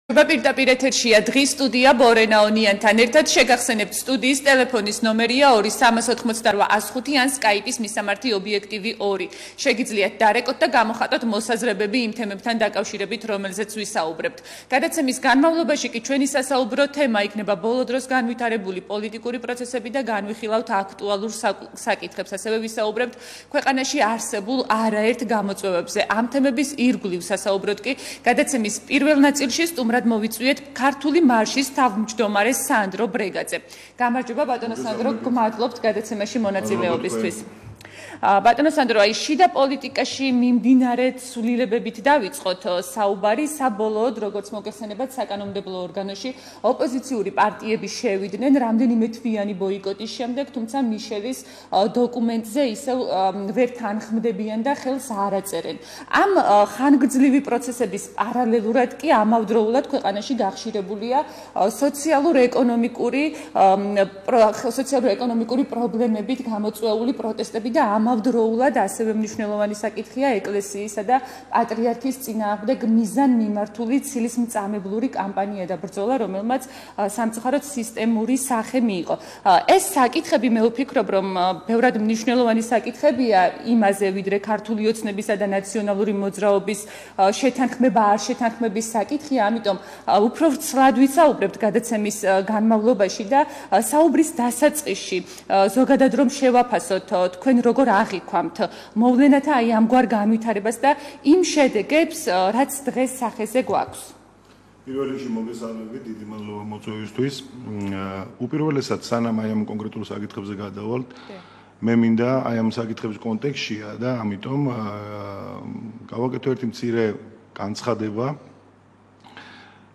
პირდაპირ ეთერშია დღის სტუდია ბორენაონიანთან ერთად შეგახსენებთ სტუდიის ტელეფონის ნომერია 2388 ან სკაიპის მისამართი ობიექტივი 2. შეგიძლიათ დარეკოთ და გამოხატოთ მოსაზრებები იმ თემებთან დაკავშირებით, რომელზეც ვისაუბრებთ. გადაცემის განმავლობაში კი ჩვენი სასაუბრო თემა იქნება ბოლო დროს განვითარებული პოლიტიკური პროცესები და განვიხილავთ აქტუალურ საკითხებს. ასევე ვისაუბრებთ ქვეყანაში არსებულ არაერთ გამოწვევებზე. ამ თემების ირგვლივ სასაუბროთ კი გადაცემის პირველ ნაწილში სტუმრად მოვიწვიეთ ქართული მარშის თავმჯდომარე სანდრო ბრეგაძე. გამარჯობა ბატონო სანდრო, გმადლობთ გადაცემაში მონაწილეობისთვის. ბატონო სანდრო, აი შიდა პოლიტიკაში მიმდინარე ცვლილებებით დავიწყოთ საუბარი. საბოლოოდ, როგორც მოგეხსენებათ, საკანონმდებლო ორგანოში ოპოზიციური პარტიები შევიდნენ რამდენიმე თვიანი ბოიკოტის შემდეგ, თუმცა მიშელის დოკუმენტზე ისევ ვერ თანხმდებიან და ხელს არ აწერენ. ამ ხანგრძლივი პროცესების პარალელურად კი ამავდროულად ქვეყანაში გახშირებულია სოციალურ-ეკონომიკური პრობლემებით გამოწვეული პროტესტები და ამავდროულად ასევე მნიშვნელოვანი საკითხია ეკლესიისა და პატრიარქის წინააღმდეგ მიზან მიმართული ცილისმწამებლური კამპანია და ბრძოლა, რომელმაც სამწუხაროდ სისტემური სახე მიიღო. ეს საკითხები მე ვფიქრობ, რომ ბევრად მნიშვნელოვანი საკითხებია იმაზე, ვიდრე ქართული ოცნებისა და ნაციონალური მოძრაობის შეთანხმება არ შეთანხმების საკითხია, ამიტომ უფრო ცლად ვისაუბრებთ გადაცემის განმავლობაში და საუბრის დასაწყისში ზოგადად რომ შევაფასოთ თქვენ როგორ აღიქვამთ მოვლენათა აი ამგვარ განვითარებას და იმ შედეგებს, რაც დღეს სახეზე გვაქვს. პირველ რიგში მოგესალმებით, დიდი მადლობა მოწვევისთვის. უპირველესად სანამ აი ამ კონკრეტულ საკითხებზე გადავალთ, მე მინდა აი ამ საკითხების კონტექსტშია და ამიტომ გავაკეთო ერთი მცირე განცხადება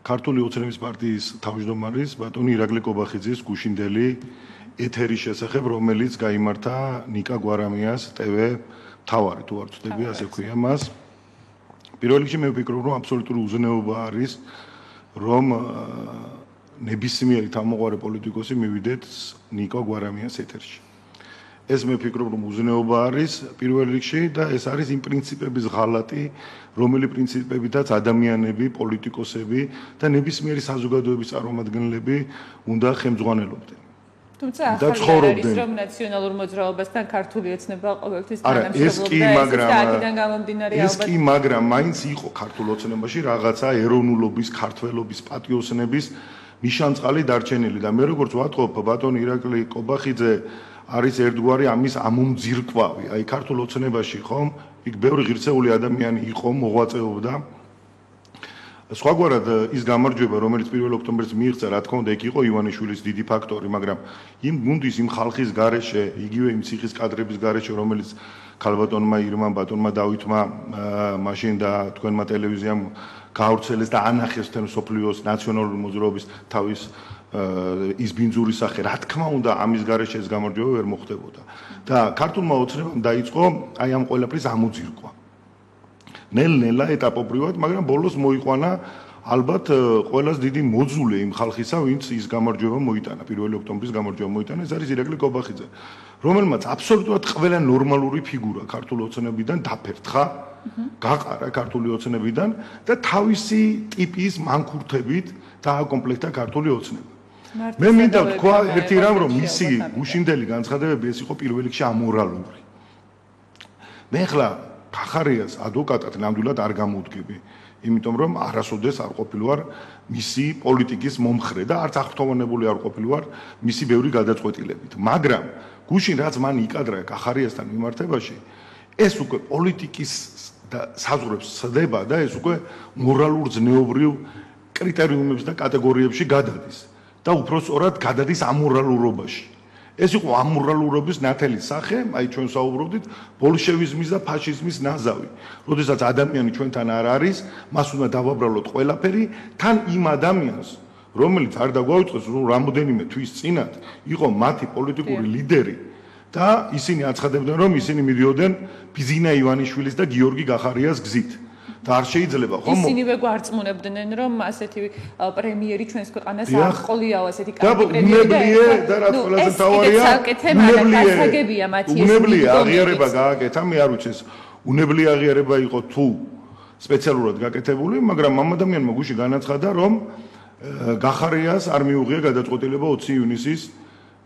ქართული ოცნების პარტიის თავმჯდომარის ბატონი ირაკლი კობახიძის გუშინდელი ეთერის შესახებ, რომელიც გაიმართა ნიკა გვარამიას TV მთავარი, თუ არ ვცდები, ასე ქვია მას. პირველ რიგში მე ვფიქრობ, რომ აბსოლუტური უზნეობა არის, რომ ნებისმიერი თავმოყარე პოლიტიკოსი მივიდეთ ნიკა გვარამიას ეთერში. ეს მე ვფიქრობ, რომ უზნეობა არის პირველ რიგში და ეს არის იმ პრინციპების ღალატი, რომელი პრინციპებითაც ადამიანები, პოლიტიკოსები და ნებისმიერი საზოგადოების წარმომადგენლები უნდა ხელმძღვანელობდნენ. თუმცა ახალი არის, რომ ნაციონალურ მოძრაობასთან ქართული ოცნება ყოველთვის თანამშრომლობდა. ეს კი, მაგრამ მაინც იყო ქართულ ოცნებაში რაღაცა ეროვნულობის, ქართველობის, პატიოსნების ნიშანწყალი დარჩენილი და მე როგორც ვატყობ, ბატონი ირაკლი კობახიძე არის ერთგვარი ამის ამომძირკვავი. აი ქართულ ოცნებაში ხომ იქ ბევრი ღირსეული ადამიანი იყო, მოღვაწეობდა. სხვაგვარად ის გამარჯვება, რომელიც 1 ოქტომბერს მიიღწა, რა თქმა უნდა, იქ იყო ივანიშვილის დიდი ფაქტორი, მაგრამ იმ გუნდის, იმ ხალხის გარეშე, იგივე იმ ციხის კადრების გარეშე, რომელიც ქალბატონმა ირმამ, ბატონმა დავითმა მაშინ და თქვენმა ტელევიზიამ გაავრცელეს და ანახეს თემ სოფლიოს ნაციონალური მოძრაობის თავის ის ბინძური სახე, რა თქმა უნდა, ამის გარეშე ეს გამარჯვება ვერ მოხდებოდა. და ქართულმა ოცნებამ დაიწყო აი ამ ყველაფრის ამოძირკვა. ნელ-ნელა ეტაპობრივად, მაგრამ ბოლოს მოიყვანა ალბათ ყველას დიდი მოძულე იმ ხალხისა, ვინც ის გამარჯვება მოიტანა, 1 ოქტომბრის გამარჯვება მოიტანა, ეს არის ირაკლი კობახიძე, რომელმაც აბსოლუტურად ყველა ნორმალური ფიგურა ქართულ ოცნებიდან დაფერთხა, გაყარა ქართული ოცნებიდან და თავისი ტიპის მანქურთებით დააკომპლექტა ქართული ოცნება. მე მინდა ვთქვა ერთი რამ, რომ მისი გუშინდელი განცხადებები ეს იყო პირველ რიგში ამორალური. მე ახლა ხახარიას ადვოკატად ნამდვილად არ გამოვდგები, იმიტომ რომ არასოდეს არ ყოფილვარ მისი პოლიტიკის მომხრე და არც აღფრთოვანებული არ ყოფილვარ მისი ბევრი გადაწყვეტილებით. მაგრამ გუშინ რაც მან იკადრა ხახარიასთან მიმართებაში, ეს უკვე პოლიტიკის და საზღვრებს სდება და ეს უკვე მორალურ ზნეობრივ კრიტერიუმებს და კატეგორიებში გადადის და უფრო სწორად გადადის ამორალურობაში. ეს იყო ამორალურობის ნათელი სახე, აი ჩვენ საუბრობდით ბოლშევიზმის და ფაშიზმის ნაზავი. როდესაც ადამიანი ჩვენთან არ არის, მას უნდა დავაბრალოთ ყველაფერი, თან იმ ადამიანს, რომელიც არ დაგვაუწყეს, რომ რამოდენიმე თვის წინათ იყო მათი პოლიტიკური ლიდერი და ისინი აცხადებდნენ, რომ ისინი მიდიოდნენ ბიზინა ივანიშვილის და გიორგი გახარიას გზით. და არ შეიძლება ხომ ისინივე გვარწმუნებდნენ, რომ ასეთი პრემიერი ჩვენს ქვეყანას არ ყოლიაო, ასეთი კარგი პრემიერი და რაც ყველაზე მთავარია, უნებლია აღიარება გააკეთა, მე არ ვიცი ეს უნებლი აღიარება იყო თუ სპეციალურად გაკეთებული, მაგრამ ამ ადამიანმა გუშინ განაცხადა, რომ გახარიას არ მიუღია გადაწყვეტილება 20 ივნისის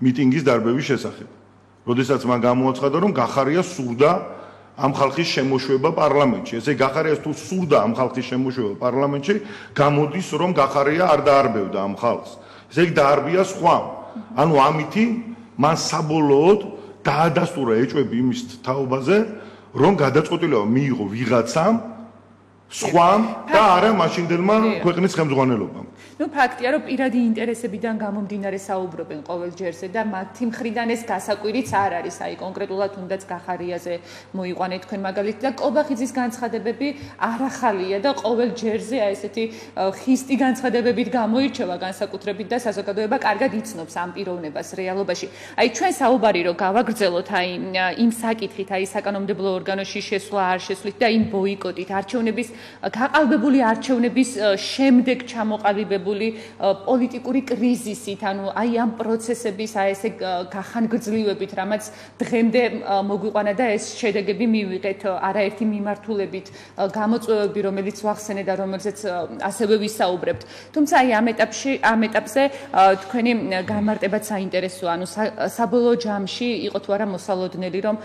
მიტინგის დარბევის შესახებ. როდესაც მან გამოაცხადა, რომ გახარიას სურდა ამ ხალხის შემოშვება პარლამენტში. ესე გახარიას თუ სურდა ამ ხალხის შემოშვება პარლამენტში, გამოდის, რომ გახარია არ დაარბევდა ამ ხალხს. ესე იგი დაარბია სხვა. ანუ ამითი მან საბოლოოდ დაადასტურა ეჭვები იმის თაობაზე, რომ გადაწყვეტილება მიიღო ვიღაცამ სხვამ და არა მაშინდელმა ქვეყნის ხელმძღვანელობამ. Ну ფაქტია, რომ პირადი ინტერესებიდან გამომდინარე საუბრობენ ყოველ ჯერზე და მათი მხრიდან ეს გასაკვირიც არ არის, აი კონკრეტულად თუნდაც გახარიაზე მოიყვანეთ თქვენ მაგალითი და კობახიძის განცხადებები არ ახალია და ყოველ ჯერზე აი ესეთი ხისტი განცხადებებით გამოირჩევა განსაკუთრებით და საზოგადოება კარგად იცნობს ამ პიროვნებას რეალობაში. აი ჩვენ საუბარი რომ გავაგრძელოთ აი იმ საკითხით, აი საკანონმდებლო ორგანოში შესვლა არ შესვლით და იმ ბოიკოტით, არჩევნების გაყალბებული არჩევნების შემდეგ ჩამოყალიბებული პოლიტიკური კრიზისით, ანუ აი ამ პროცესების აი ესე გახანგრძლივებით, რამაც დღემდე მოგვიყვანა და ეს შედეგები მივიღეთ არაერთი მიმართულებით, გამოწვევები, რომელიც ვახსენე და რომელზეც ასევე ვისაუბრებთ. თუმცა აი ამ ეტაპზე თქვენი გამარტებაც საინტერესოა, ანუ საბოლოო ჯამში იყო თუ არა მოსალოდნელი, რომ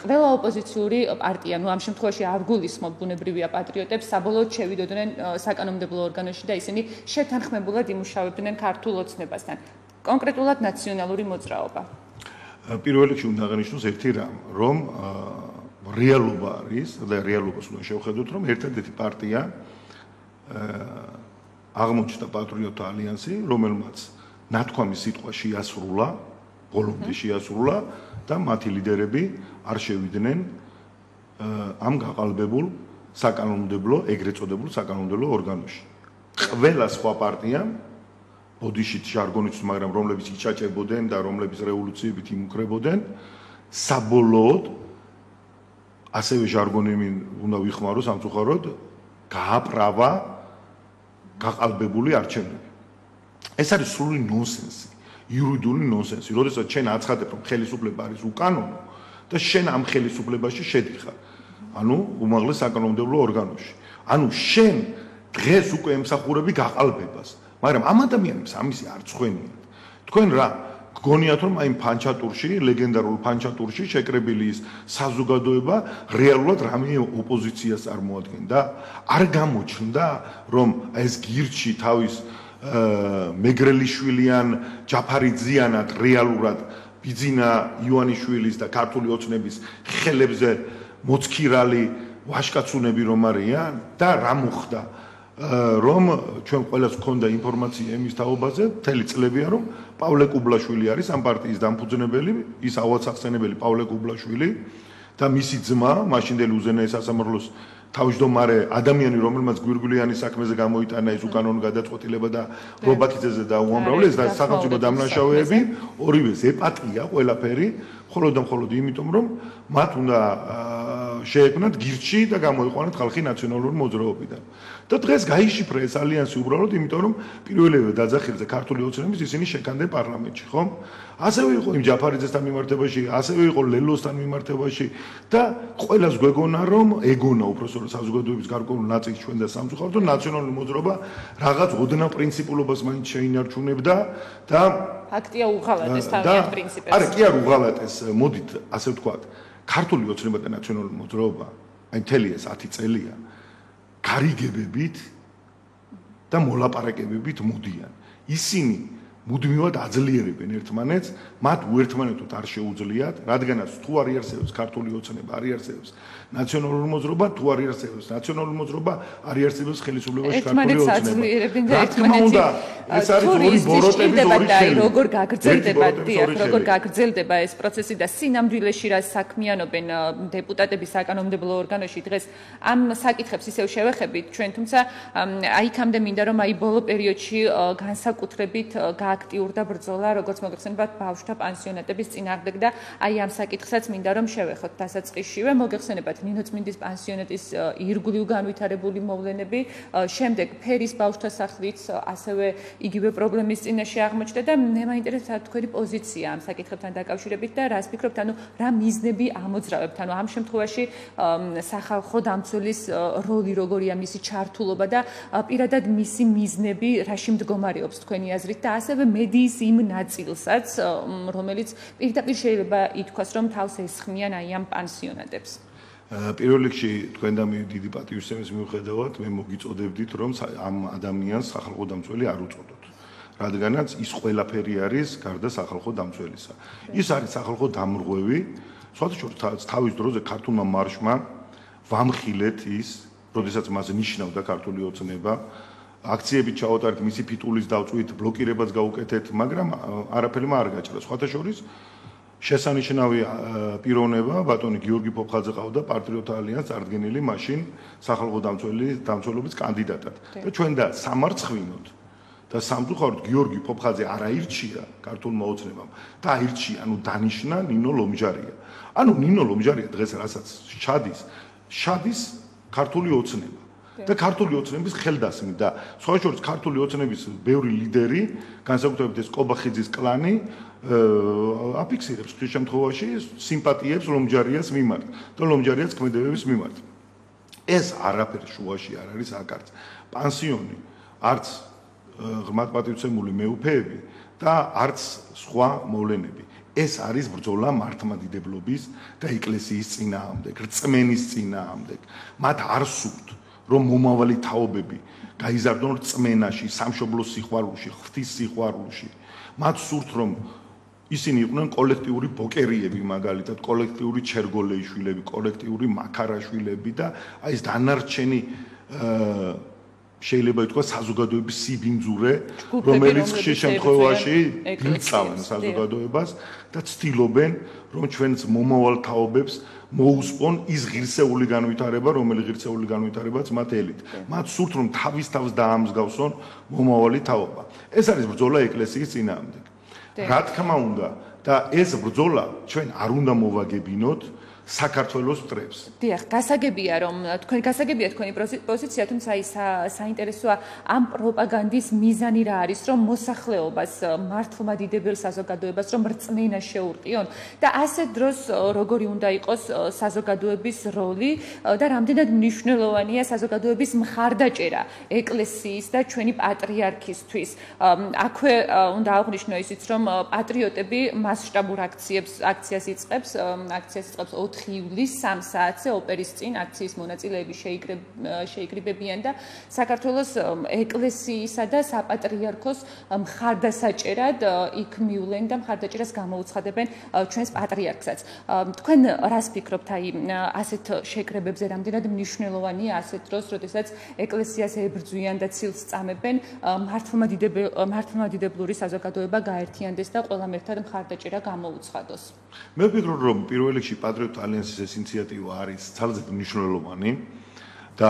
ყველა ოპოზიციური პარტია, ну ამ შემთხვევაში არ გულისხმობ ბუნებრივია პატრიოტებს, საბოლოოდ შევიდოდნენ საკანონმდებლო ორგანოში და ისინი შეთანხმებულად იმუშავებდნენ ქართულ ოცნებასთან. კონკრეტულად ნაციონალური მოძრაობა. პირველ რიგში უნდა აღნიშნოს ერთი რამ, რომ რეალობა არის და რეალობას უნდა შევხედოთ, რომ ერთადერთი პარტია აღმოჩნდა პატრიოტთა ალიანსი, რომელმაც ნათქვამი სიტყვა შეასრულა, ბოლომდე შეასრულა და მათი ლიდერები არ შევიდნენ ამ გაყალბებულ საკანონმდებლო, ეგრეთ წოდებულ საკანონმდებლო ორგანოში. ყველა სხვა პარტიამ ბოდიშით ჟარგონით, მაგრამ რომლებიც იჭაჭებოდნენ და რომლებიც რევოლუციებით იმუქრებოდნენ, საბოლოოდ ასევე ჟარგონები უნდა ვიხმარო სამწუხაროდ, გააправა გაყალბებული არჩევნები. ეს არის სრული ნონსენსი, იურიდიული ნონსენსი, როდესაც ჩვენ აცხადებ, რომ ხელისუფლება არის უკანონო და შენ ამ ხელისუფლებაში შედიხარ. ანუ უმაღლეს საკანონმდებლო ორგანოში. ანუ შენ დღეს უკვე ემსახურები გაყალბებას, მაგრამ ამ ადამიანებს ამისი არ წხვენიათ. თქვენ რა გგონიათ, რომ აი ფანჩატურში, ლეგენდარულ ფანჩატურში შეკრებილი ის საზოგადოება რეალურად რამე ოპოზიციას წარმოადგენდა? არ გამოჩნდა, რომ ეს გირჩი თავის მეგრელიშვილიან ჯაფარიძიანად რეალურად ბიძინა ივანიშვილის და ქართული ოცნების ხელებზე მოცქირალი ვაშკაცუნები რომ არიან და რა მოხდა? რომ ჩვენ ყველას გქონდა ინფორმაცია იმის თაობაზე, მთელი წლებია რომ პავლე კუბლაშვილი არის ამ პარტიის დამფუძნებელი, ის ავადსახსენებელი პავლე კუბლაშვილი და მისი ძმა, მაშინდელი უზენაეს სასამართლოს თავმჯდომარე ადამიანი, რომელმაც გვირგვინიანის საქმეზე გამოიტანა ეს უკანონო გადაწყვეტილება და რობაქიძეზე და უამრავლეს და სახელმწიფო დამნაშავეები, ორივეს ეპატია ყველაფერი, მხოლოდ და მხოლოდ იმიტომ, რომ მათ უნდა შეექმნათ გირჩი და გამოიყვანათ ხალხი ნაციონალური მოძრაობიდან. და დღეს გაიშიფრა ეს ალიანსი უბრალოდ იმიტომ, რომ პირველივე დაძახილზე ქართული ოცნების ისინი შეკანდნენ პარლამენტში, ხომ? ასევე იყო იმ ჯაფარიძესთან მიმართებაში, ასევე იყო ლელოსთან მიმართებაში და ყველას გვეგონა, რომ ეგონა უბრალოდ საზოგადოების გარკვეულ ნაწილს ჩვენ და სამწუხაროდ ნაციონალური მოძრაობა რაღაც ოდნავ პრინციპულობას მაინც შეინარჩუნებდა და ფაქტია უღალატეს თავიანთ პრინციპებს. არა, კი არ უღალატეს, მოდით ასე ვთქვათ, ქართული ოცნება და ნაციონალური მოძრაობა, აი მთელი ეს 10 წელია გარიგებებით და მოლაპარაკებებით მოდიან. ისინი მუდმივად აძლიერებენ ერთმანეთს, მათ უერთმანეთოდ არ შეუძლიათ, რადგანაც თუ არ იარსებებს ქართული ოცნება, არ იარსებებს ნაციონალური მოძრაობა, თუ არ იარსებებს ნაციონალური მოძრაობა, არ იარსებებს ხელისუფლებაში ქართული ოცნება. რა თქმა უნდა, ეს არის ორი ბოროტების ორი ხელი. როგორ გაგრძელდება, დიახ, როგორ გაგრძელდება ეს პროცესი და სინამდვილეში რა საქმიანობენ დეპუტატები საკანონმდებლო ორგანოში დღეს ამ საკითხებს ისევ შევეხებით ჩვენ, თუმცა აიქამდე მინდა რომ აი ბოლო პერიოდში განსაკუთრებით აქტიურდა ბრძოლა, როგორც მოგეხსენებათ, ბავშვთა პანსიონატების წინააღმდეგ და აი ამ საკითხსაც მინდა რომ შევეხოთ დასაწყისშივე. მოგეხსენებათ ნინო წმინდის პანსიონატის ირგვლივ განვითარებული მოვლენები, შემდეგ ფერის ბავშვთა სახლიც ასევე იგივე პრობლემის წინაშე აღმოჩნდა და მე მაინტერესებდა თქვენი პოზიცია ამ საკითხებთან დაკავშირებით და რას ფიქრობთ, ანუ რა მიზნები ამოძრავებთ, ანუ ამ შემთხვევაში სახალხო დამცველის როლი როგორია, მისი ჩართულობა და პირადად მისი მიზნები რაში მდგომარეობს თქვენი აზრით და ასევე მედიის იმ ნაწილსაც, რომელიც პირდაპირ შეიძლება ითქვას, რომ თავს ესხმიან აი ამ პანსიონატებს. პირველ რიგში თქვენ და მე დიდი პატივისცემის მიუხედავად მე მოგიწოდებდით რომ ამ ადამიანს სახალხო დამცველი არ უწოდოთ. რადგანაც ის ყველაფერი არის გარდა სახალხო დამცველისა. ის არის სახალხო დამრღვევი, სხვადასხვა თავის დროზე ქართულმა მარშმა ვამხილეთ ის, როდესაც მას ნიშნავდა ქართული ოცნება, აქციებით ჩავატარეთ მისი ფიტულის დავწვით, ბლოკირებას გავუკეთეთ, მაგრამ არაფერი არ გაჭირა. სხვადასხვა შესანიშნავი პიროვნება ბატონი გიორგი ფოფხაძე ყავდა პატრიოტთა ალიანსს წარდგენილი მაშინ სახალხო დამცველობის კანდიდატად და ჩვენ და სამარცხვინოთ და სამწუხაროდ გიორგი ფოფხაძე არ აირჩია ქართულმა ოცნებამ და აირჩია, ანუ დანიშნა ნინო ლომჯარია. ანუ ნინო ლომჯარია დღეს რასაც შადის ქართული ოცნება და ქართული ოცნების ხელდასმით და სხვადასხვა ქართული ოცნების ბევრი ლიდერი, განსაკუთრებით ეს კობახიძის კლანი აფიქსირებს ხშირ შემთხვევაში სიმპათიებს ლომჯარიას მიმართ და ლომჯარიას ქმედებების მიმართ. ეს არაფერი შუაში არ არის აკარც. პანსიონი, არც ღრმად პატივცემული მეუფეები და არც სხვა მოვლენები. ეს არის ბრძოლა მართლმადიდებლობის და ეკლესიის წინააღმდეგ, რწმენის წინააღმდეგ. მათ არ სურთ რომ მომავალი თაობები გაიზარდონ რწმენაში, სამშობლოს სიყვარულში, ღვთის სიყვარულში. მათ სურთ რომ ისინი იყვნენ კოლექტიური ბოკერიები, მაგალითად, კოლექტიური ჩერგოლეიშვილები, კოლექტიური მაქარაშვილები და აი ეს დანარჩენი შეიძლება ითქვას საზოგადოების სიბინძურე, რომელიც ხშირ შემთხვევაში ილწავენ საზოგადოებას და ცდილობენ, რომ ჩვენს მომავალ თაობებს მოუსპონ ის ღირსეული განვითარება, რომელიც ღირსეული განვითარებაც მათ ელით. მათ სურთ, რომ თავის თავს დაამსგავსონ მომავალი თაობა. ეს არის ბრძოლა ეკლესიის წინააღმდეგ. რა თქმა უნდა და ეს ბრძოლა ჩვენ არ უნდა მოვაგებინოთ საქართველოს მტრებს. დიახ, გასაგებია თქვენი პოზიცია, თუმცა ის საინტერესოა ამ პროპაგანდის მიზანი რა არის, რომ მოსახლეობას, მართლმადიდებელ საზოგადოებას რომ რწმენა შეურყიონ და ასეთ დროს როგორი უნდა იყოს საზოგადოების როლი და რამდენად მნიშვნელოვანია საზოგადოების მხარდაჭერა ეკლესიის და ჩვენი პატრიარქისთვის. აქვე უნდა აღვნიშნო ისიც, რომ პატრიოტები მასშტაბურ აქციას იწყებს 4 იulis 3 საათზე ოპერის წინ აქციის მონაწილეები შეიკრიბებიან და საქართველოს ეკლესიისა და საპატრიარქოს მხარდასაჭერად იქ მივლენ და მხარდაჭერას გამოუცხადებენ ჩვენს პატრიარქსაც. თქვენ რას ფიქრობთ აი ასეთ შეკრებებზე, რამდენად მნიშვნელოვანია ასეთ დროს, როდესაც ეკლესიას ებრძვიან და ცილს წამებენ, მართლმადიდებლური საზოგადოება გაერთიანდეს და ყველამ ერთად მხარდაჭერა გამოუცხადოს? მე ვფიქრობ, რომ პირველ რიგში პატრიოტთა ალიანსის ეს ინიციატივა არის ძალზედ მნიშვნელოვანი და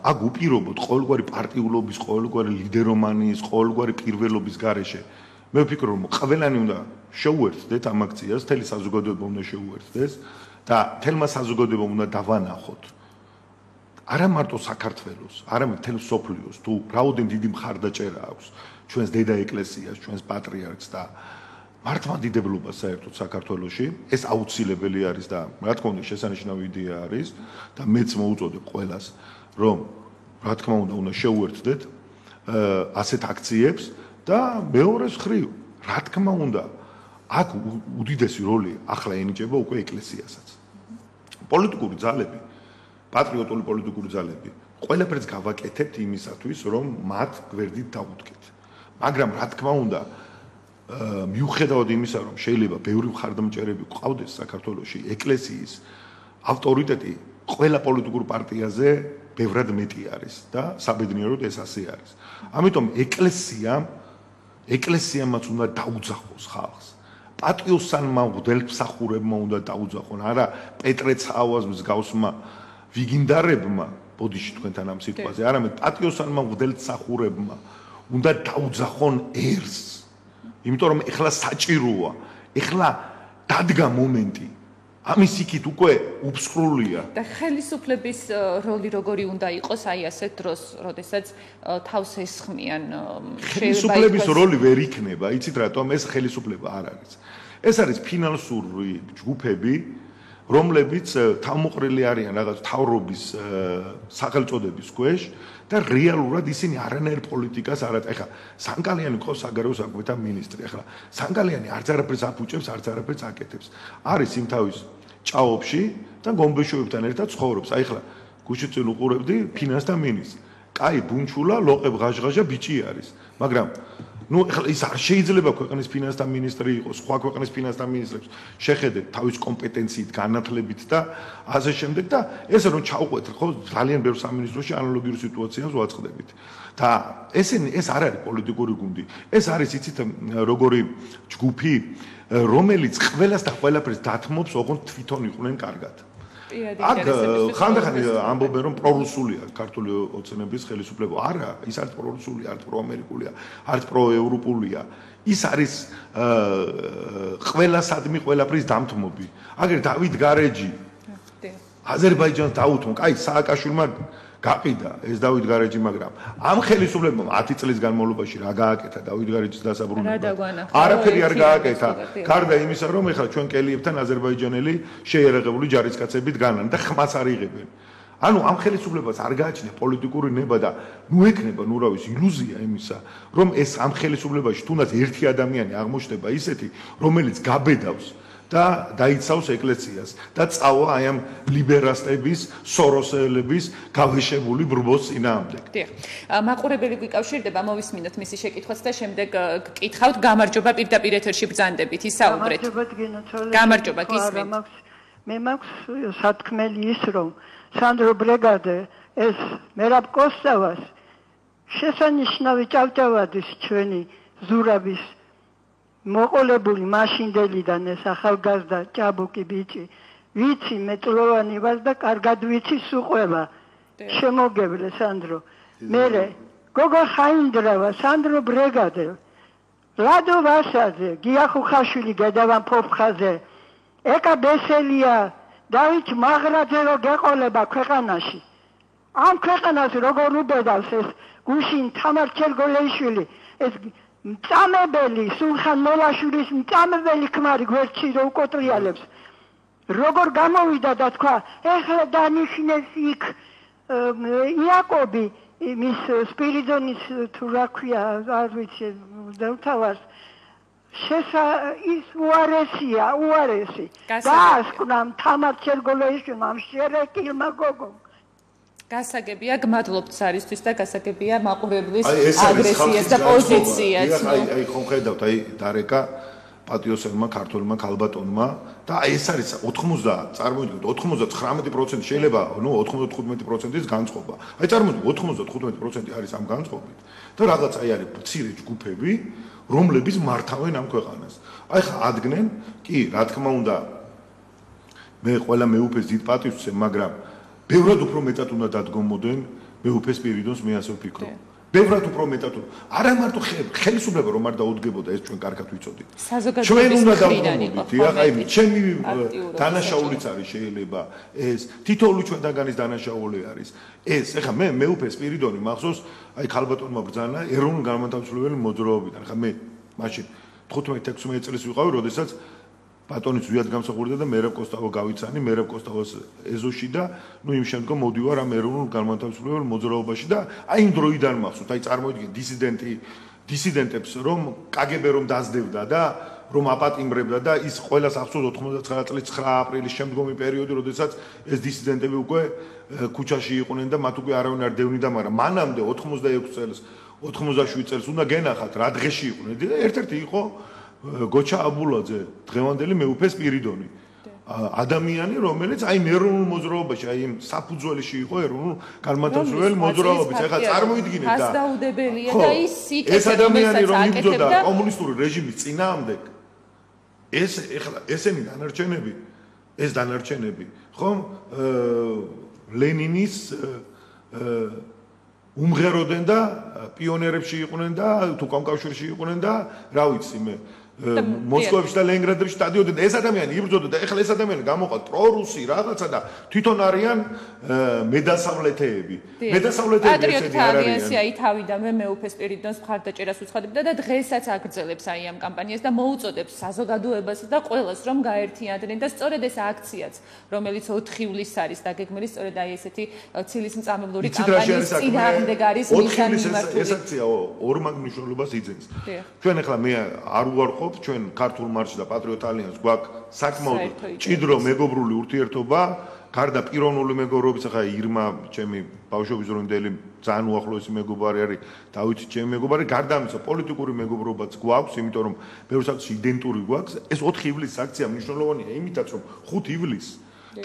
აქ უპირობოდ ყოველგვარი პარტიულობის, ყოველგვარი ლიდერომანიის, ყოველგვარი პირველობის გარეშე მე ვფიქრობ, რომ ყველანი უნდა შეუერთდეთ ამ აქციას, მთელი საზოგადოება უნდა შეუერთდეს და მთელმა საზოგადოებამ უნდა დავანახოთ არა მარტო საქართველოს, არამედ მთელ მსოფლიოს თუ რაოდენ დიდი მხარდაჭერა აქვს ჩვენს დედა ეკლესიას, ჩვენს პატრიარქს და მართლმადიდებლობას საერთოდ საქართველოში, ეს აუცილებელი არის და რა თქმა უნდა შესანიშნავი იდეა არის და მეც მოუწოდებ ყველას, რომ რა თქმა უნდა შეუერთდეთ ასეთ აქციებს და მეორეს მხრივ, რა თქმა უნდა, აქ უდიდესი როლი ახლა ენიჭება უკვე ეკლესიასაც. პოლიტიკური ძალები, პატრიოტული პოლიტიკური ძალები, ყველაფერს გავაკეთებთ იმისათვის, რომ მათ გვერდით დაუდგეთ. მაგრამ რა თქმა უნდა, მიუხედავად იმისა, რომ შეიძლება ბევრი მხარდამჭერები ყავდეს საქართველოში, ეკლესიის ავტორიტეტი ყველა პოლიტიკურ პარტიაზე ბევრად მეტი არის და საბედნიეროდ ეს ასე არის. ამიტომ ეკლესიამაც უნდა დაუძახოს ხალხს. პატიოსანმა მღვდელმსახურებმა უნდა დაუძახონ, არა პეტრე ცავას მსგავსმა ვიგინდარებმა, ბოდიში თქვენთან ამ სიტყვაზე, არამედ პატიოსანმა მღვდელმსახურებმა უნდა დაუძახონ ერს. იმიტომ რომ ეხლა საჭიროა, ეხლა დადგა მომენტი ამის იქით უკვე უფსკრულია. და ხელისუფლების როლი როგორი უნდა იყოს აი ასეთ დროს, როდესაც თავს ესხმიან ხელისუფლების როლი ვერ იქნება, იცით რატომ ეს ხელისუფლება არ არის. ეს არის ფინანსური ჯგუფები, რომლებიც თავმოყრილი არიან რაღაც თავრობის სახელწოდების ქვეშ და რეალურად ისინი არანაირ პოლიტიკას არ აწ. ეხლა სანკალიანი ყავს საგარეო საქმეთა მინისტრი. ეხლა სანკალიანი არც არაფერს აფუჭებს, არც არაფერს აკეთებს. არის იმ თავის ჭაობში და გომბეშოებთან ერთად ცხოვრობს. აი ეხლა გუშინ წინ უყურებდი ფინანსთა მინისტრს. კაი ბუნჩულა, ლოყებ ღაშღაშა ბიჭი არის. მაგრამ ну ეხლა ის არ შეიძლება ქვეყნის ფინანსთა მინისტრი იყოს, სხვა ქვეყნის ფინანსთა მინისტრებს შეხედეთ თავის კომპეტენციით, განათლებით და ასე შემდეგ და ეს რომ ჩავყვეთ, ხო, ძალიან ბევრ სამინისტროში ანალოგიურ სიტუაციას ვაწყდებით. და ეს არ არის პოლიტიკური გუნდი. ეს არის იცით როგორი ჯგუფი, რომელიც ყველას და ყველაფერს დათმობს, ოღონდ თვითონ იყვნენ კარგად. აქ ხანდახან ამბობენ რომ პრორუსულია ქართული ოცნების ხელისუფლება. არა, ის არის პრორუსული, არის პროამერიკულია, არის პროევროპულია. ის არის ყველასადმი ყველაფრის დამთმობი. აგერ დავით გარეჯი აზერბაიჯანს დაუთმო, კაი სააკაშვილმა გაყიდა ეს დავით გარეჯი, მაგრამ ამ ხელისუფლებამ 10 წლის განმავლობაში რა გააკეთა დავით გარეჯის დასაბრუნება? არაფერი არ გააკეთა. გარდა იმისა, რომ ეხლა ჩვენ კელიებთან აზერბაიჯანელი შეიარაღებული ჯარისკაცებით განან და ხმას არ იღებენ. ანუ ამ ხელისუფლებას არ გააჩნია პოლიტიკური ნება და ნუ ექნება ნუ რა ვიცი ილუზია იმისა, რომ ეს ამ ხელისუფლებაში თუნდაც ერთი ადამიანი აღმოჩნდება ისეთი, რომელიც გაბედავს და დაიცავს ეკლესიას და წავა აი ამ ლიბერასტების, სოროსელების გავეშებული ბრბოს წინააღმდეგ. დიახ. მაყურებელი გვიკავშირდება, მოვისმინოთ მისი შეკითხვაც და შემდეგ გკითხავთ. გამარჯობა, პირდაპირ ეთერში ბრძანდებით, ისაუბრეთ. გამარჯობა, გისმენთ. მე მაქვს სათქმელი ის, რომ სანდრო ბრეგადე ეს მერაბ კოსტავას შესანიშნავი ჭავჭავადის ჩვენი ზურაბის მოყოლებული მაშინდელიდან ეს ახალგაზრდა ჭაბუკი ბიჭი ვიცი მეწლოვანი ვარ და კარგად ვიცი სუყვება შემოგევლე სანდრო მერე გოგო ხაინდრავა სანდრო ბრეგადე ლადო ვასაძე გიახუხაშვილი გადავან ფოფხაზე ეკა ბესელია დავით მაღრაძე რო გეყოლება ქვეყანაში ამ ქვეყანას როგორ უბედავს ეს გუშინ თამარ ჩერგოლეიშვილი ეს მწამებელი სულხან მოლაშვილის მწამებელი ქმარი გვერდში რო უკოტრიალებს როგორ გამოვიდა და თქვა ეხლა დანიშნეს იქ იაკობი მის სპირიდონის თუ რა ქვია არ ვიცი დავთავარს ის უარესია უარესი გაასკვნამ თამარ ჩერგოლეიშვილმა ამ შერეკილმა გოგო გასაგებია გმადლობთ სარისთვის და გასაგებია მაყურებლის აგრესიას და პოზიციას. აი ხომ ხედავთ აი დარეკა პატიოსებმა ქართველმა ქალბატონმა და ეს არის 90 წარმოიდგინეთ 99% შეიძლება ნუ 95%-ის განწყობა. აი წარმოიდგინეთ 95% არის ამ განწყობით და რაღაც აი არის მცირე ჯგუფები რომლებიც მართავენ ამ ქვეყანას. აი ხა ადგენენ კი რა თქმა უნდა მე ყველა მეუფეს დიდ პატივს ვცემ მაგრამ ბევრად უფრო მეტად უნდა დადგომოდენ მეუფე სპირიდონს მე ასე ვფიქრობ. ბევრად უფრო მეტად არა მარტო ხელისუფლება რომ არ დაუდგებოდა ეს ჩვენ კარგად ვიცოდით. ჩვენ უნდა დავდგომოდით. აი ჩემი დანაშაულიც არის შეიძლება ეს თითოეული ჩვენთანგანის დანაშაული არის. ეს ეხლა მე მეუფე სპირიდონი მახსოვს აი ქალბატონმა ბრძანა ეროვნულ განმათავისუფლებელი მოძრაობიდან. ხა მე მაშინ 15-16 წლის ვიყავი, როდესაც ბატონი ზვიად გამსახურდა და მერაბ კოსტავო გავიცანი, მერაბ კოსტავოს ეზოში და ნუ იმ შემდგომ მოდივარ ამ ეროვნულ განმათავისუფლებელ მოძრაობაში და აი იმ დროიდან მახსოვს, აი წარმოიდგინე დისიდენტებს რომ კგბ რომ დაძდებდა და რომ აპატიმრებდა და ის ყველას ახსოვს 99 წლის 9 აპრილის შემდგომი პერიოდი, როდესაც ეს დისიდენტები უკვე ქუჩაში იყვნენ და მათ უკვე არავინ არ დევნიდა, მაგრამ მანამდე 86 წელს 87 წელს უნდა გენახათ რა დღეში იყვნენ და ერთ-ერთი იყო გოჩა აბულაძე, დღევანდელი მეუფე სპირიდონი. ადამიანი, რომელიც აი ეროვნულ მოძრაობაში, აი იმ საფუძველში იყო ეროვნულ განმათავისუფლებელი მოძრაობის. ეხლა წარმოიდგინეთ და ფასდაუდებელია და ის სიკეთე ეს ადამიანი რომ იბრძოდა კომუნისტური რეჟიმის წინააღმდეგ ეს ეხლა ესენი დანარჩენები ხომ ლენინის უმღეროდნენ და პიონერებში იყვნენ და თუ კომკავშირში იყვნენ და რა ვიცი მე მოსკოვში და ლენინგრადში სტადიონიდან ეს ადამიანი იბრძოდა და ეხლა ეს ადამიანი გამოყვა პრორუსი რაღაცა და თვითონ არიან მედასავლეთეები პატრიოტთა ალიანსი თავიდანვე მეუფეს პირიდონს მხარდაჭერას უცხადებდა და დღესაც აგრძელებს ამ კამპანიას და მოუწოდებს საზოგადოებას და ყველას რომ გაერთიანდნენ და სწორედ ეს აქციაც რომელიც 4 ივლისს არის დაგეგმილი სწორედ ესეთი ცილისმწამებლური კამპანიის წინააღმდეგ არის მიზანმიმართული ეს აქცია ორმაგ მნიშვნელობას იძენს ჩვენ ეხლა მე არ უარყოფ ჩვენ ქართულ მარშს და პატრიოტ ალიანსს გვაქვს საკმაოდ ჭიდრო მეგობრული ურთიერთობა გარდა პიროვნული მეგობრობის ახლა ირმა ჩემი ბავშვობის დროინდელი ძალიან უახლოესი მეგობარი არის დავითი ჩემი მეგობარი გარდა ამისა პოლიტიკური მეგობრობაც გვაქვს იმიტომ რომ ბევრ საკითხში იდენტური გვაქვს ეს 4 ივლისის აქცია მნიშვნელოვანია იმითაც რომ 5 ივლისს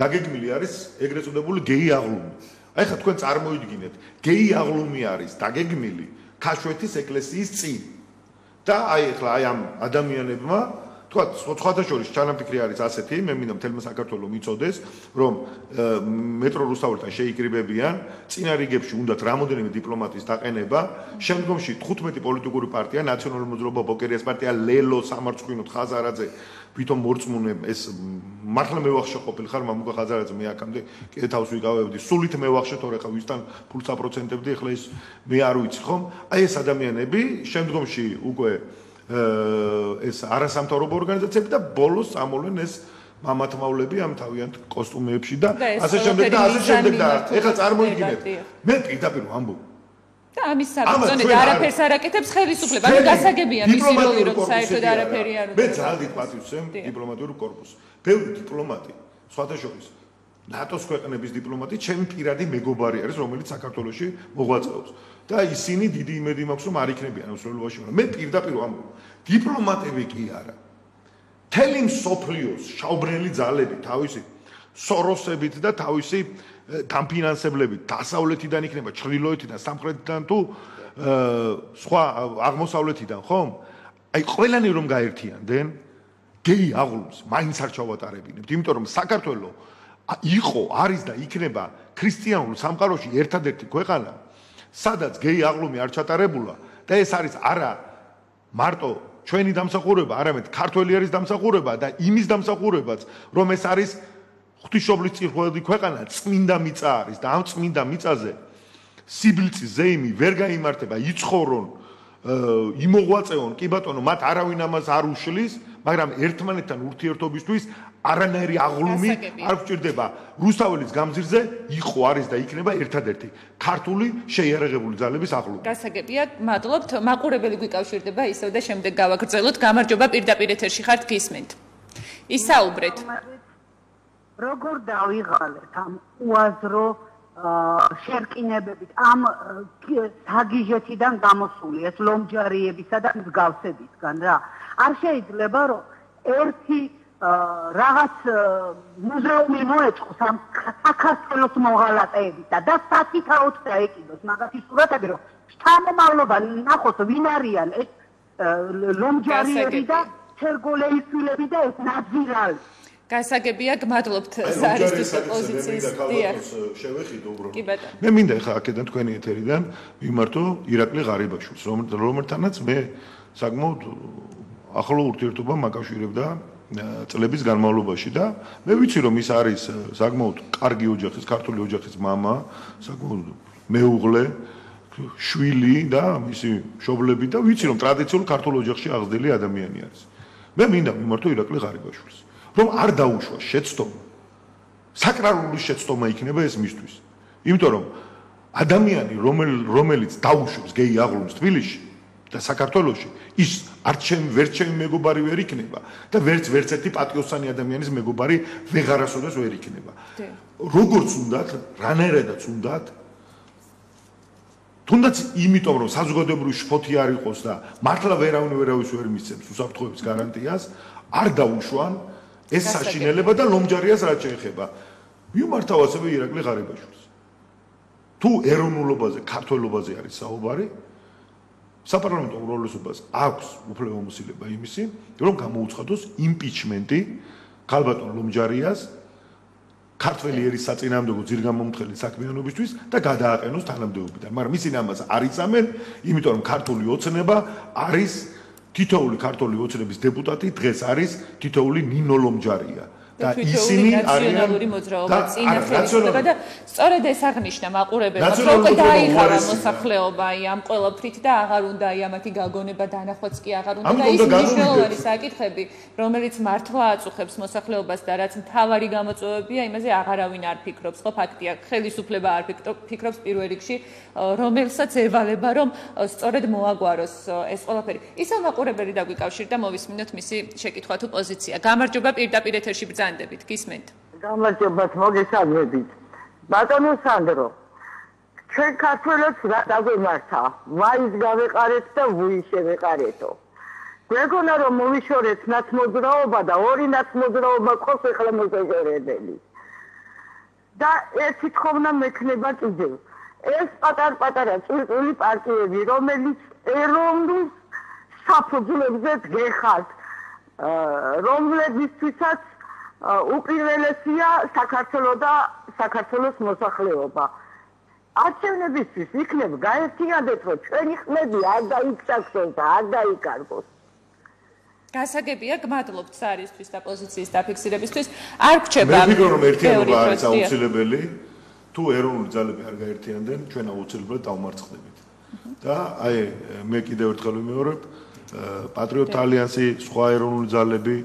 დაგეგმილი არის ეგრეთ წოდებული გეი აღლუმი აი ხა თქვენ წარმოიდგინეთ გეი აღლუმი არის დაგეგმილი ქაშვეთის ეკლესიის წინ და აი ახლა აი ამ ადამიანებმა თქვა სხვათა შორის ჩანაფიქრი არის ასეთი მე მინდა მთელმა საქართველოს მიწოდეს რომ მეტრო რუსთაველთან შეიკრიბებიან წინა რიგებში უნდათ რამოდენიმე დიპლომატის დაყენება შემდგომში 15 პოლიტიკური პარტია ნაციონალური მოძრაობა ბოკერიას პარტია ლელო სამარცხვინო ხაზარაძე თვითონ მორწმუნე ეს მართლა მევახშე ყოფილი ხარ მამუკა ხაზარაძე მე აქამდე კიდე თავს ვიკავებდი სულით მევახშე თორე ხა ვისთან ფულს აპროცენტებდი ახლა ეს მე არ ვიცი ხომ აი ეს ადამიანები შემდგომში უკვე ეს არასამთავრობო ორგანიზაციები და ბოლოს ამოლენ ეს მამათმავლები ამ თავიანთ კოსტუმებში და ასე შემდეგ და ეხლა წარმოიდგინეთ მე პირდაპირ ვამბობ და ამის საბრძოლოდ არაფერს არ აკეთებს ხელისუფლება ანუ გასაგებია მისი როლი რომ საერთოდ არაფერი არ მე ძალიან დიდ პატივს ვცემ დიპლომატიურ კორპუსს ბევრი დიპლომატი სხვათა შორის ნატოს ქვეყნების დიპლომატი ჩემი პირადი მეგობარი არის რომელიც საქართველოში მოღვაწეობს და ისინი დიდი იმედი მაქვს რომ არ იქნებიან უსრულობაში მე პირდაპირ ვამბობ დიპლომატები კი არა თელი მსოფლიოს შაუბრენელი ძალები თავისი სოროსებით და თავისი განფინანსებლებით დასავლეთიდან იქნება ჩრდილოეთიდან სამხრეთიდან თუ სხვა აღმოსავლეთიდან ხომ აი ყველანი რომ გაერთიანდნენ გეი აღლუმს მაინც არ ჩავატარებინებთ იმიტომ რომ საქართველოს იყო არის და იქნება ქრისტიანულ სამყაროში ერთადერთი ქვეყანა სადაც გეი აღლუმი არ ჩატარებულა და ეს არის არა მარტო ჩვენი დამსახურება არამედ ქართველი არის დამსახურება და იმის დამსახურებაც რომ ეს არის ღვთისმშობლის წირხვედი ქვეყანა წმინდა მიწა არის და ამ წმინდა მიწაზე სიბილწის ზეიმი ვერ გაიმართება იცხოვრონ იმოღვაწეონ კი ბატონო მათ არავინ ამას არ უშლის მაგრამ ერთმანეთთან ურთიერთობისთვის არანაირი აღლუმი არ გვჭირდება რუსთაველის გამზირზე იყო არის და იქნება ერთადერთი ქართული შეიარაღებული ძალების აღლუმი გასაგებია მადლობთ მაყურებელი გვიკავშირდება ისევ და შემდეგ გავაგრძელოთ გამარჯობა პირდაპირ ეთერში ხართ გისმენთ ისაუბრეთ როგორ დავიღალეთ ამ უაზრო შერკინებებით ამ საგიჟეთიდან გამოსული ეს ლომჯარიებისა და მსგავსებისგან რა არ შეიძლება რომ ერთი რაღაც მუზეუმი მოეწყოს ამ საქართველოს მოღალატეებისა და სათითაოდ დაეკიდოს მაგათი სურათები რომ შთამომავლობა ნახოს ვინ არიან ეს ლომჯარიები და სერგოლეიშვილები და ეს ნაძირალი გასაგებია გმადლობთ საარისტის პოზიციის დიახ შევეხიდო უბრალოდ მე მინდა ხა აქედან თქვენი ეთერიდან მიმართო ირაკლი ღარიბაშვილს რომელთანაც მე საკმაოდ ახლო ურთიერთობა მაკავშირებდა წლების განმავლობაში და მე ვიცი რომ ის არის საკმაოდ კარგი ოჯახის ქართული ოჯახის мама საკმაოდ მეუღლე შვილი და მისი მშობლები და ვიცი რომ ტრადიციულ ქართულ ოჯახში აღზრდილი ადამიანი არის მე მინდა მიმართო ირაკლი ღარიბაშვილს რომ არ დაუშვა შეცდომა საკრალური შეცდომა იქნება ეს მისთვის იმიტომ რომ ადამიანი რომელიც დაუშვებს გეი აღლუმს თბილისში და საქართველოში ის ვერც ჩემი მეგობარი ვერ იქნება და ვერც ერთი პატიოსანი ადამიანის მეგობარი ვეღარასოდეს ვერ იქნება როგორც უნდათ რანაირადაც უნდათ თუნდაც იმიტომ რომ საზოგადოებრივი შფოთი არ იყოს და მართლა ვერავის ვერ მისცემს უსაფრთხოების გარანტიას არ დაუშვან ეს საშინელება და ლომჯარიას რაც შეეხება მიმართავ ასევე ირაკლი ღარიბაშვილს თუ ეროვნულობაზე ქართველობაზე არის საუბარი საპარლამენტო უმრავლესობას აქვს უფლებამოსილება იმისი რომ გამოუცხადოს იმპიჩმენტი ქალბატონ ლომჯარიას ქართველი ერის საწინააღმდეგო ძირგამომთხელი საქმიანობისთვის და გადააყენოს თანამდებობიდან მაგრამ ისინი ამას არ იცამენ იმიტომ რომ ქართული ოცნება არის თითოეული ქართული ოცნების დეპუტატი დღეს არის თითოეული ნინო ლომჯარია. და ისინი ნაციონალური მოძრაობა წინა ხელისუფლება და სწორედ ეს აღნიშნა მაყურებელს რომ უკვე დაიხარა მოსახლეობა ამ ყველაფრით და აღარ უნდა ამათი გაგონება დანახვაც კი აღარ უნდა და ის მნიშვნელოვანი საკითხები რომელიც მართლა აწუხებს მოსახლეობას და რაც მთავარი გამოწვევებია იმაზე აღარავინ არ ფიქრობს ხო ფაქტია ხელისუფლება არ ფიქრობს პირველ რიგში რომელსაც ევალება რომ სწორედ მოაგვაროს ეს ყველაფერი ისევ მაყურებელი დაგვიკავშირდა მოვისმინოთ მისი შეკითხვა თუ პოზიცია გამარჯობა პირდაპირ ეთერში ბრძანდებით გისმენთ გამარჯობათ მოგესალმებით ბატონო სანდრო ჩვენ ქართველებს რა დაგვემართა ვაის გავეყარეთ და ვუი შევეყარეთო გვეგონა რომ მოვიშორეთ ნაცმოძრაობა და ორი ნაცმოძრაობა ყავს ეხლა მოგეჟერებელი და ერთი თხოვნა მექნება კიდევ ეს პატარ-პატარა წვრილი პარტიები რომელიც ეროვნულ საფუძვლებზე დგეხართ რომლებისთვისაც უპირველესია საქართველოს და საქართველოს მოსახლეობა. არჩევნებისთვის იქნებ გაერთიანდეთ, რომ ჩვენი ხმები არ დაიქცახოს და არ დაიკარგოს. გასაგებია, გმადლობთ სარისთვის და პოზიციის დაფიქსირებისთვის. არ გრჩება. მე ვფიქრობ, რომ ერთიანობა არის აუცილებელი. თუ ეროვნული ძალები არ გაერთიანდნენ, ჩვენ აუცილებლად დავმარცხდებით. და აი მე კიდევ ერთხელ ვიმეორებ, პატრიოტთა ალიანსი, სხვა ეროვნული ძალები,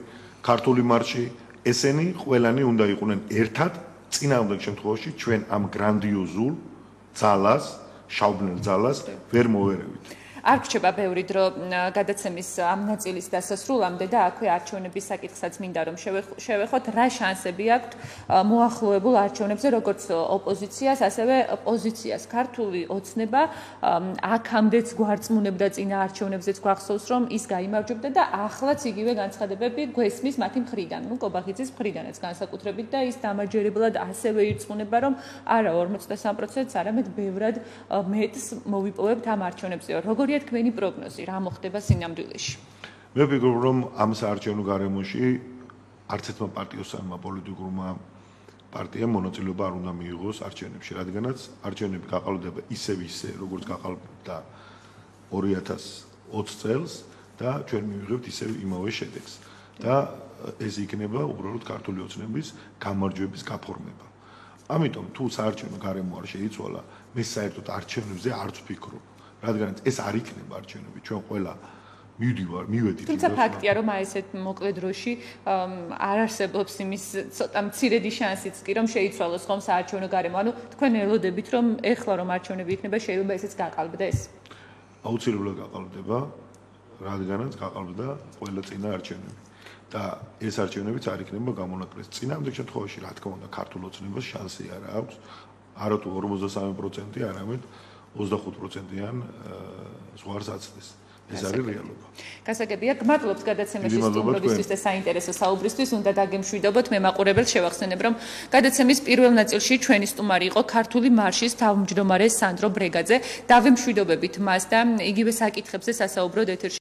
ქართული მარში ესენი ყველანი უნდა იყვნენ ერთად წინააღმდეგ შემთხვევაში ჩვენ ამ გრანდიოზულ ძალას, შავბნელ ძალას ვერ მოვერევით. არ გრჩება ბევრი დრო გადაცემის ამ ნაწილის დასასრულამდე და აქვე არჩევნების საკითხსაც მინდა რომ შევეხოთ რა შანსები აქვთ მოახლოებულ არჩევნებზე როგორც ოპოზიციას ასევე პოზიციას ქართული ოცნება აქამდეც გვარწმუნებდა წინა არჩევნებზეც გვახსოვს რომ ის გაიმარჯვებდა და ახლაც იგივე განცხადებები გვესმის მათი მხრიდან ნუ კობახიძის მხრიდანაც განსაკუთრებით და ის დამაჯერებლად ასევე ირწმუნება რომ არა 53%-ს არამედ ბევრად მეტს მოვიპოვებთ ამ არჩევნებზე როგორია თქვენი პროგნოზი რა მოხდება სინამდვილეში მე ვფიქრობ რომ ამ საარჩევნო გარემოში არც ერთმა პარტიოსანმა პოლიტიკურმა პარტიამ მონაწილეობა არ უნდა მიიღოს არჩევნებში რადგანაც არჩევნები გაყალბდება ისე როგორც გაყალბდა 2020 წელს და ჩვენ მივიღებთ ისევ იმავე შედეგს და ეს იქნება უბრალოდ ქართული ოცნების გამარჯვების გაფორმება ამიტომ თუ საარჩევნო გარემო არ შეიცვალა მე საერთოდ არჩევნებზე არც ვფიქრობ რადგანაც ეს არ იქნება არჩევნები ჩვენ ყველა მივედით თუმცა ფაქტია რომ აი ესეთ მოკლე დროში არ არსებობს იმის ცოტა მცირედი შანსიც კი რომ შეიცვალოს ხომ საარჩევნო გარემო ანუ თქვენ ელოდებით რომ ეხლა რომ არჩევნები იქნება შეიძლება ესეც გაყალბდეს აუცილებლად გაყალბდება რადგანაც გაყალბდა ყველა წინა არჩევნები და ეს არჩევნებიც არ იქნება გამონაკლისი წინააღმდეგ შემთხვევაში რა თქმა უნდა ქართულ ოცნებას შანსი არ აქვს არათუ 43% არამედ 25%-იან ზღვარს აწდეს. ეს არის რეალობა. გასაგებია, გმადლობთ გადაცემაში სტუმრობისთვის და საინტერესო საუბრისთვის. უნდა დაგემშვიდობოთ, მე მაყურებელს შევახსენებ, რომ გადაცემის პირველ ნაწილში ჩვენი სტუმარი იყო ქართული მარშის თავმჯდომარე სანდრო ბრეგაძე. დავემშვიდობებით მას და იგივე საკითხებზე სასაუბროდ ეთერში